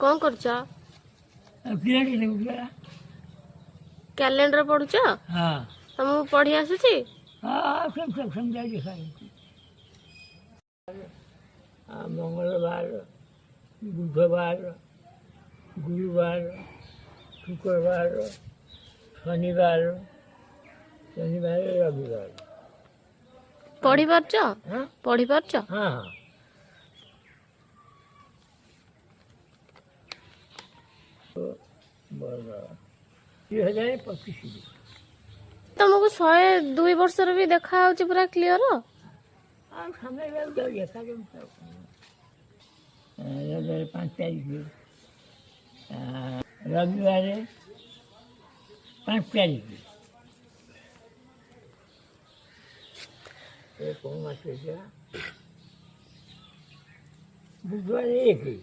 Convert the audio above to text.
कौन कर कैलेंडर पढ़ुच हाँ तुमको पढ़ी आसुची हाँ सब समझा दिखा मंगलवार बुधवार गुरुवार शुक्रवार शनिवार शनिवार रविवार पढ़ी पारछ हाँ पढ़ी पारछ हाँ हाँ 2025 तुमको 102 वर्षर भी देखा होची पूरा क्लियर हाँ समय देखा रविवार 5 तारीख रविवार 5 तारीख कौन मास बुधवार 1